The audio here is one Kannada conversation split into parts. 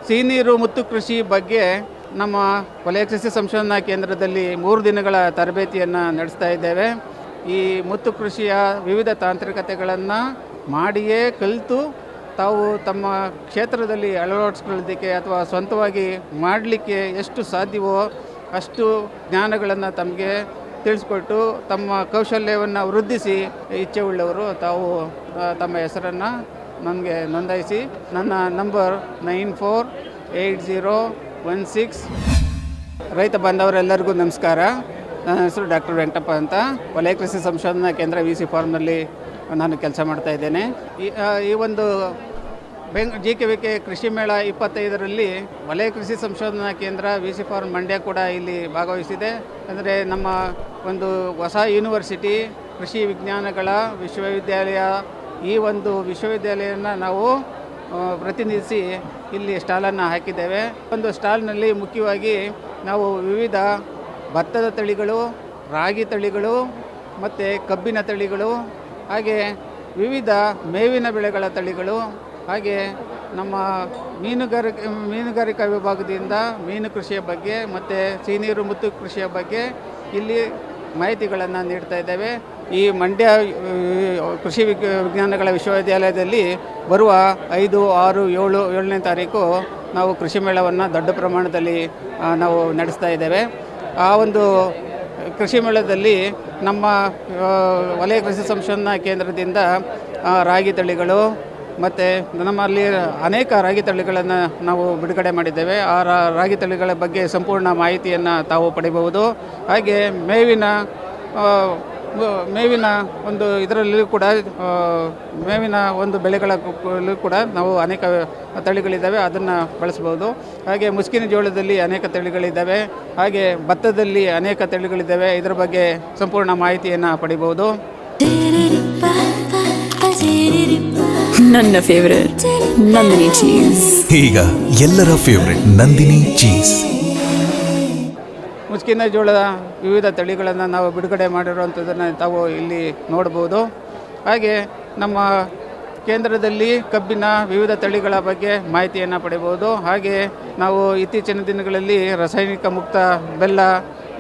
ಸಿಹಿನೀರು ಮುತ್ತು ಕೃಷಿ ಬಗ್ಗೆ ನಮ್ಮ ವಲಯ ಕೃಷಿ ಸಂಶೋಧನಾ ಕೇಂದ್ರದಲ್ಲಿ 3 ದಿನಗಳ ತರಬೇತಿಯನ್ನು ನಡೆಸ್ತಾ ಇದ್ದೇವೆ. ಈ ಮುತ್ತು ಕೃಷಿಯ ವಿವಿಧ ತಾಂತ್ರಿಕತೆಗಳನ್ನು ಮಾಡಿಯೇ ಕಲಿತು ತಾವು ತಮ್ಮ ಕ್ಷೇತ್ರದಲ್ಲಿ ಅಳವಡಿಸ್ಕೊಳ್ಳೋದಕ್ಕೆ ಅಥವಾ ಸ್ವಂತವಾಗಿ ಮಾಡಲಿಕ್ಕೆ ಎಷ್ಟು ಸಾಧ್ಯವೋ ಅಷ್ಟು ಜ್ಞಾನಗಳನ್ನು ತಮಗೆ ತಿಳಿಸ್ಕೊಟ್ಟು ತಮ್ಮ ಕೌಶಲ್ಯವನ್ನು ವೃದ್ಧಿಸಿ ಇಚ್ಛೆ ಉಳ್ಳವರು ತಾವು ತಮ್ಮ ಹೆಸರನ್ನು ನನಗೆ ನೋಂದಾಯಿಸಿ. ನನ್ನ ನಂಬರ್ 948016. ರೈತ ಬಾಂಧವರೆಲ್ಲರಿಗೂ ನಮಸ್ಕಾರ. ನನ್ನ ಹೆಸರು ಡಾಕ್ಟರ್ ವೆಂಕಟಪ್ಪ ಅಂತ. ವಲಯ ಕೃಷಿ ಸಂಶೋಧನಾ ಕೇಂದ್ರ VC ಫಾರ್ಮ್ನಲ್ಲಿ ನಾನು ಕೆಲಸ ಮಾಡ್ತಾ ಇದ್ದೇನೆ. ಈ ಒಂದು GKVK ಕೃಷಿ ಮೇಳ 25ರಲ್ಲಿ ವಲಯ ಕೃಷಿ ಸಂಶೋಧನಾ ಕೇಂದ್ರ VC ಫಾರ್ಮ್ ಮಂಡ್ಯ ಕೂಡ ಇಲ್ಲಿ ಭಾಗವಹಿಸಿದೆ. ಅಂದರೆ ನಮ್ಮ ಒಂದು ಹೊಸ ಯೂನಿವರ್ಸಿಟಿ ಕೃಷಿ ವಿಜ್ಞಾನಗಳ ವಿಶ್ವವಿದ್ಯಾಲಯ, ಈ ಒಂದು ವಿಶ್ವವಿದ್ಯಾಲಯನ ನಾವು ಪ್ರತಿನಿಧಿಸಿ ಇಲ್ಲಿ ಸ್ಟಾಲನ್ನು ಹಾಕಿದ್ದೇವೆ. ಒಂದು ಸ್ಟಾಲ್ನಲ್ಲಿ ಮುಖ್ಯವಾಗಿ ನಾವು ವಿವಿಧ ಭತ್ತದ ತಳಿಗಳು, ರಾಗಿ ತಳಿಗಳು ಮತ್ತು ಕಬ್ಬಿನ ತಳಿಗಳು, ಹಾಗೆ ವಿವಿಧ ಮೇವಿನ ಬೆಳೆಗಳ ತಳಿಗಳು, ಹಾಗೆ ನಮ್ಮ ಮೀನುಗಾರಿಕಾ ವಿಭಾಗದಿಂದ ಮೀನು ಕೃಷಿಯ ಬಗ್ಗೆ ಮತ್ತು ಸಿಹಿನೀರು ಮುತ್ತು ಕೃಷಿಯ ಬಗ್ಗೆ ಇಲ್ಲಿ ಮಾಹಿತಿಗಳನ್ನು ನೀಡ್ತಾ ಇದ್ದೇವೆ. ಈ ಮಂಡ್ಯ ಕೃಷಿ ವಿಜ್ಞಾನಗಳ ವಿಶ್ವವಿದ್ಯಾಲಯದಲ್ಲಿ ಬರುವ 5, 6, 7ನೇ ತಾರೀಕು ನಾವು ಕೃಷಿ ಮೇಳವನ್ನು ದೊಡ್ಡ ಪ್ರಮಾಣದಲ್ಲಿ ನಾವು ನಡೆಸ್ತಾ ಇದ್ದೇವೆ. ಆ ಒಂದು ಕೃಷಿ ಮೇಳದಲ್ಲಿ ನಮ್ಮ ವಲಯ ಕೃಷಿ ಸಂಶೋಧನಾ ಕೇಂದ್ರದಿಂದ ರಾಗಿ ತಳಿಗಳು ಮತ್ತು ನಮ್ಮಲ್ಲಿ ಅನೇಕ ರಾಗಿ ತಳಿಗಳನ್ನು ನಾವು ಬಿಡುಗಡೆ ಮಾಡಿದ್ದೇವೆ. ಆ ರಾಗಿ ತಳಿಗಳ ಬಗ್ಗೆ ಸಂಪೂರ್ಣ ಮಾಹಿತಿಯನ್ನು ತಾವು ಪಡೆಯಬಹುದು. ಹಾಗೆ ಮೇವಿನ ಒಂದು ಇದರಲ್ಲೂ ಕೂಡ ಮೇವಿನ ಒಂದು ಬೆಳೆಗಳಲ್ಲೂ ಕೂಡ ನಾವು ಅನೇಕ ತಳಿಗಳಿದ್ದಾವೆ, ಅದನ್ನು ಬಳಸ್ಬೋದು. ಹಾಗೆ ಮುಸ್ಕಿನ ಜೋಳದಲ್ಲಿ ಅನೇಕ ತಳಿಗಳಿದ್ದಾವೆ, ಹಾಗೆ ಭತ್ತದಲ್ಲಿ ಅನೇಕ ತಳಿಗಳಿದ್ದಾವೆ. ಇದರ ಬಗ್ಗೆ ಸಂಪೂರ್ಣ ಮಾಹಿತಿಯನ್ನು ಪಡಿಬೋದು. ನನ್ನ ಫೇವರೇಟ್ ನಂದಿನಿ ಚೀಸ್. ಈಗ ಎಲ್ಲರ ಫೇವರೇಟ್ ನಂದಿನಿ ಚೀಸ್. ಮುಸ್ಕಿನ ಜೋಳದ ವಿವಿಧ ತಳಿಗಳನ್ನು ನಾವು ಬಿಡುಗಡೆ ಮಾಡಿರುವಂಥದ್ದನ್ನು ತಾವು ಇಲ್ಲಿ ನೋಡ್ಬೋದು. ಹಾಗೆ ನಮ್ಮ ಕೇಂದ್ರದಲ್ಲಿ ಕಬ್ಬಿನ ವಿವಿಧ ತಳಿಗಳ ಬಗ್ಗೆ ಮಾಹಿತಿಯನ್ನು ಪಡೆಯಬಹುದು. ಹಾಗೆ ನಾವು ಇತ್ತೀಚಿನ ದಿನಗಳಲ್ಲಿ ರಾಸಾಯನಿಕ ಮುಕ್ತ ಬೆಲ್ಲ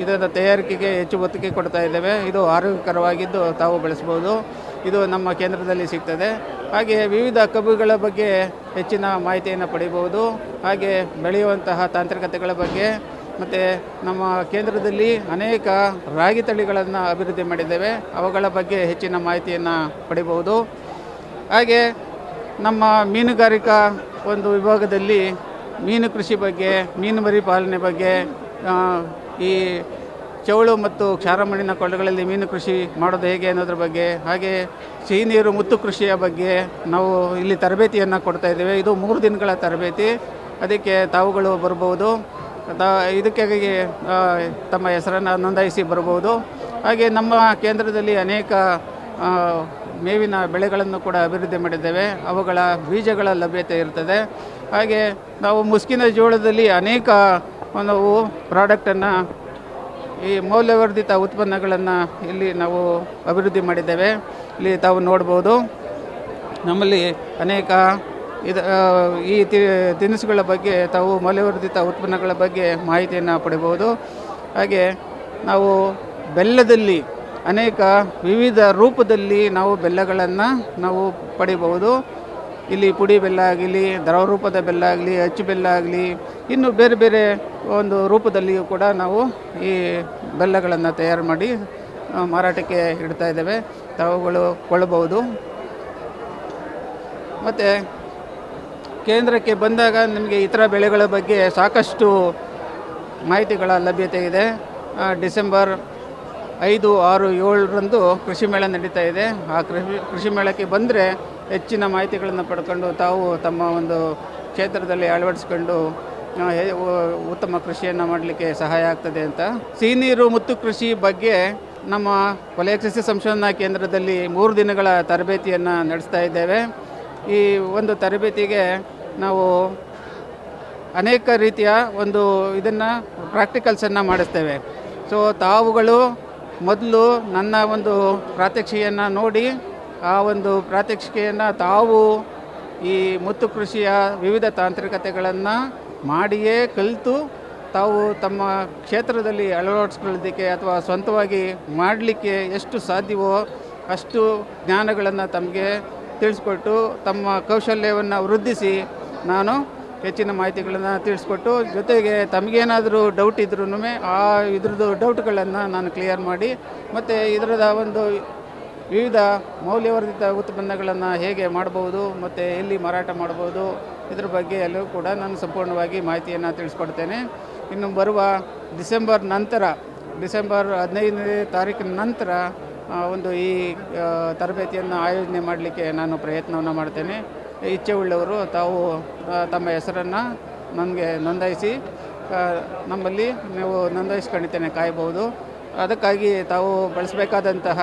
ಇದರ ತಯಾರಿಕೆಗೆ ಹೆಚ್ಚು ಒತ್ತಿಗೆ ಕೊಡ್ತಾ ಇದ್ದೇವೆ. ಇದು ಆರೋಗ್ಯಕರವಾಗಿದ್ದು ತಾವು ಬಳಸ್ಬೋದು. ಇದು ನಮ್ಮ ಕೇಂದ್ರದಲ್ಲಿ ಸಿಗ್ತದೆ. ಹಾಗೆ ವಿವಿಧ ಕಬ್ಬುಗಳ ಬಗ್ಗೆ ಹೆಚ್ಚಿನ ಮಾಹಿತಿಯನ್ನು ಪಡೆಯಬಹುದು. ಹಾಗೆ ಬೆಳೆಯುವಂತಹ ತಾಂತ್ರಿಕತೆಗಳ ಬಗ್ಗೆ ಮತ್ತು ನಮ್ಮ ಕೇಂದ್ರದಲ್ಲಿ ಅನೇಕ ರಾಗಿ ತಳಿಗಳನ್ನು ಅಭಿವೃದ್ಧಿ ಮಾಡಿದ್ದೇವೆ, ಅವುಗಳ ಬಗ್ಗೆ ಹೆಚ್ಚಿನ ಮಾಹಿತಿಯನ್ನು ಪಡೆಯಬಹುದು. ಹಾಗೆ ನಮ್ಮ ಮೀನುಗಾರಿಕಾ ಒಂದು ವಿಭಾಗದಲ್ಲಿ ಮೀನು ಕೃಷಿ ಬಗ್ಗೆ, ಮೀನು ಮರಿ ಪಾಲನೆ ಬಗ್ಗೆ, ಈ ಚೌಳು ಮತ್ತು ಕ್ಷಾರಮಣ್ಣಿನ ಕೊಳ್ಳಗಳಲ್ಲಿ ಮೀನು ಕೃಷಿ ಮಾಡೋದು ಹೇಗೆ ಅನ್ನೋದ್ರ ಬಗ್ಗೆ, ಹಾಗೆ ಸಿಹಿನೀರು ಮುತ್ತು ಕೃಷಿಯ ಬಗ್ಗೆ ನಾವು ಇಲ್ಲಿ ತರಬೇತಿಯನ್ನು ಕೊಡ್ತಾ ಇದ್ದೇವೆ. ಇದು 3 ದಿನಗಳ ತರಬೇತಿ. ಅದಕ್ಕೆ ತಾವುಗಳು ಬರ್ಬೋದು. ಇದಕ್ಕಾಗಿ ತಮ್ಮ ಹೆಸರನ್ನು ನೋಂದಾಯಿಸಿ ಬರ್ಬೋದು. ಹಾಗೆ ನಮ್ಮ ಕೇಂದ್ರದಲ್ಲಿ ಅನೇಕ ಮೇವಿನ ಬೆಳೆಗಳನ್ನು ಕೂಡ ಅಭಿವೃದ್ಧಿ ಮಾಡಿದ್ದೇವೆ, ಅವುಗಳ ಬೀಜಗಳ ಲಭ್ಯತೆ ಇರ್ತದೆ. ಹಾಗೆ ನಾವು ಮುಸ್ಕಿನ ಜೋಳದಲ್ಲಿ ಅನೇಕ ನಾವು ಪ್ರಾಡಕ್ಟನ್ನು, ಈ ಮೌಲ್ಯವರ್ಧಿತ ಉತ್ಪನ್ನಗಳನ್ನು ಇಲ್ಲಿ ನಾವು ಅಭಿವೃದ್ಧಿ ಮಾಡಿದ್ದೇವೆ. ಇಲ್ಲಿ ತಾವು ನೋಡ್ಬೋದು. ನಮ್ಮಲ್ಲಿ ಅನೇಕ ಈ ತಿನಿಸುಗಳ ಬಗ್ಗೆ ತಾವು ಮೌಲ್ಯವರ್ಧಿತ ಉತ್ಪನ್ನಗಳ ಬಗ್ಗೆ ಮಾಹಿತಿಯನ್ನು ಪಡೆಯಬಹುದು. ಹಾಗೆ ನಾವು ಬೆಲ್ಲದಲ್ಲಿ ಅನೇಕ ವಿವಿಧ ರೂಪದಲ್ಲಿ ನಾವು ಬೆಲ್ಲಗಳನ್ನು ನಾವು ಪಡಿಬಹುದು. ಇಲ್ಲಿ ಪುಡಿ ಬೆಲ್ಲ ಆಗಲಿ, ದ್ರವ ರೂಪದ ಬೆಲ್ಲ ಆಗಲಿ, ಅಚ್ಚು ಬೆಲ್ಲ ಆಗಲಿ, ಇನ್ನು ಬೇರೆ ಬೇರೆ ಒಂದು ರೂಪದಲ್ಲಿಯೂ ಕೂಡ ನಾವು ಈ ಬೆಲ್ಲಗಳನ್ನು ತಯಾರು ಮಾಡಿ ಮಾರಾಟಕ್ಕೆ ಇಡ್ತಾ ಇದ್ದೇವೆ. ತಾವುಗಳು ಕೊಳ್ಳಬಹುದು. ಮತ್ತು ಕೇಂದ್ರಕ್ಕೆ ಬಂದಾಗ ನಿಮಗೆ ಇತರ ಬೆಳೆಗಳ ಬಗ್ಗೆ ಸಾಕಷ್ಟು ಮಾಹಿತಿಗಳ ಲಭ್ಯತೆ ಇದೆ. ಡಿಸೆಂಬರ್ 5, 6, 7ರಂದು ಕೃಷಿ ಮೇಳ ನಡೀತಾ ಇದೆ. ಆ ಕೃಷಿ ಮೇಳಕ್ಕೆ ಬಂದರೆ ಹೆಚ್ಚಿನ ಮಾಹಿತಿಗಳನ್ನು ಪಡ್ಕೊಂಡು ತಾವು ತಮ್ಮ ಒಂದು ಕ್ಷೇತ್ರದಲ್ಲಿ ಅಳವಡಿಸ್ಕೊಂಡು ಉತ್ತಮ ಕೃಷಿಯನ್ನು ಮಾಡಲಿಕ್ಕೆ ಸಹಾಯ ಆಗ್ತದೆ ಅಂತ. ಸಿಹಿನೀರು ಮುತ್ತು ಕೃಷಿ ಬಗ್ಗೆ ನಮ್ಮ ವಲಯ ಕೃಷಿ ಸಂಶೋಧನಾ ಕೇಂದ್ರದಲ್ಲಿ 3 ದಿನಗಳ ತರಬೇತಿಯನ್ನು ನಡೆಸ್ತಾ ಇದ್ದೇವೆ. ಈ ಒಂದು ತರಬೇತಿಗೆ ನಾವು ಅನೇಕ ರೀತಿಯ ಒಂದು ಇದನ್ನು ಪ್ರಾಕ್ಟಿಕಲ್ಸನ್ನು ಮಾಡಿಸ್ತೇವೆ. ಸೊ ತಾವುಗಳು ಮೊದಲು ನನ್ನ ಒಂದು ಪ್ರಾತ್ಯಕ್ಷಿಕೆಯನ್ನು ನೋಡಿ ಆ ಒಂದು ಪ್ರಾತ್ಯಕ್ಷಿಕೆಯನ್ನು ತಾವು ಈ ಮುತ್ತು ಕೃಷಿಯ ವಿವಿಧ ತಾಂತ್ರಿಕತೆಗಳನ್ನು ಮಾಡಿಯೇ ಕಲಿತು ತಾವು ತಮ್ಮ ಕ್ಷೇತ್ರದಲ್ಲಿ ಅಳವಡಿಸ್ಕೊಳ್ಳೋದಕ್ಕೆ ಅಥವಾ ಸ್ವಂತವಾಗಿ ಮಾಡಲಿಕ್ಕೆ ಎಷ್ಟು ಸಾಧ್ಯವೋ ಅಷ್ಟು ಜ್ಞಾನಗಳನ್ನು ತಮಗೆ ತಿಳಿಸ್ಕೊಟ್ಟು ತಮ್ಮ ಕೌಶಲ್ಯವನ್ನು ವೃದ್ಧಿಸಿ ನಾನು ಹೆಚ್ಚಿನ ಮಾಹಿತಿಗಳನ್ನು ತಿಳಿಸ್ಕೊಟ್ಟು ಜೊತೆಗೆ ತಮಗೇನಾದರೂ ಡೌಟ್ ಇದ್ರೂ ಇದ್ರದ್ದು ಡೌಟ್ಗಳನ್ನು ನಾನು ಕ್ಲಿಯರ್ ಮಾಡಿ ಮತ್ತು ಇದರದ ಒಂದು ವಿವಿಧ ಮೌಲ್ಯವರ್ಧಿತ ಉತ್ಪನ್ನಗಳನ್ನು ಹೇಗೆ ಮಾಡ್ಬೋದು ಮತ್ತು ಎಲ್ಲಿ ಮಾರಾಟ ಮಾಡ್ಬೋದು ಇದ್ರ ಬಗ್ಗೆ ಎಲ್ಲವೂ ಕೂಡ ನಾನು ಸಂಪೂರ್ಣವಾಗಿ ಮಾಹಿತಿಯನ್ನು ತಿಳಿಸ್ಕೊಡ್ತೇನೆ. ಇನ್ನು ಬರುವ ಡಿಸೆಂಬರ್ 15ನೇ ತಾರೀಕಿನ ನಂತರ ಒಂದು ಈ ತರಬೇತಿಯನ್ನು ಆಯೋಜನೆ ಮಾಡಲಿಕ್ಕೆ ನಾನು ಪ್ರಯತ್ನವನ್ನು ಮಾಡ್ತೇನೆ. ಇಚ್ಛೆ ಉಳ್ಳವರು ತಾವು ತಮ್ಮ ಹೆಸರನ್ನು ನನಗೆ ನೋಂದಾಯಿಸಿ ನಮ್ಮಲ್ಲಿ ನೀವು ನೋಂದಾಯಿಸ್ಕೊಂಡಿದ್ದೇನೆ ಕಾಯಬಹುದು. ಅದಕ್ಕಾಗಿ ತಾವು ಬಳಸಬೇಕಾದಂತಹ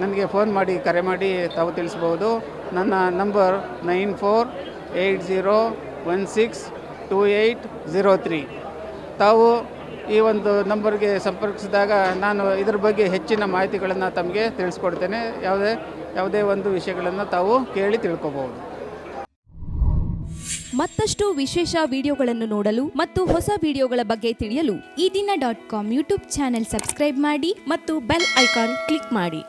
ನನಗೆ ಫೋನ್ ಮಾಡಿ ಕರೆ ಮಾಡಿ ತಾವು ತಿಳಿಸ್ಬೋದು. ನನ್ನ ನಂಬರ್ 9480162803. ತಾವು ಈ ಒಂದು ನಂಬರ್ಗೆ ಸಂಪರ್ಕಿಸಿದಾಗ ನಾನು ಇದರ ಬಗ್ಗೆ ಹೆಚ್ಚಿನ ಮಾಹಿತಿಗಳನ್ನು ತಮಗೆ ತಿಳಿಸ್ಕೊಡ್ತೇನೆ. ಯಾವುದೇ ಒಂದು ವಿಷಯಗಳನ್ನು ತಾವು ಕೇಳಿ ತಿಳ್ಕೊಬಹುದು. ಮತ್ತಷ್ಟು ವಿಶೇಷ ವಿಡಿಯೋಗಳನ್ನು ನೋಡಲು ಮತ್ತು ಹೊಸ ವಿಡಿಯೋಗಳ ಬಗ್ಗೆ ತಿಳಿಯಲು ಈ ದಿನ .com ಯೂಟ್ಯೂಬ್ ಚಾನೆಲ್ ಸಬ್ಸ್ಕ್ರೈಬ್ ಮಾಡಿ ಮತ್ತು ಬೆಲ್ ಐಕಾನ್ ಕ್ಲಿಕ್ ಮಾಡಿ.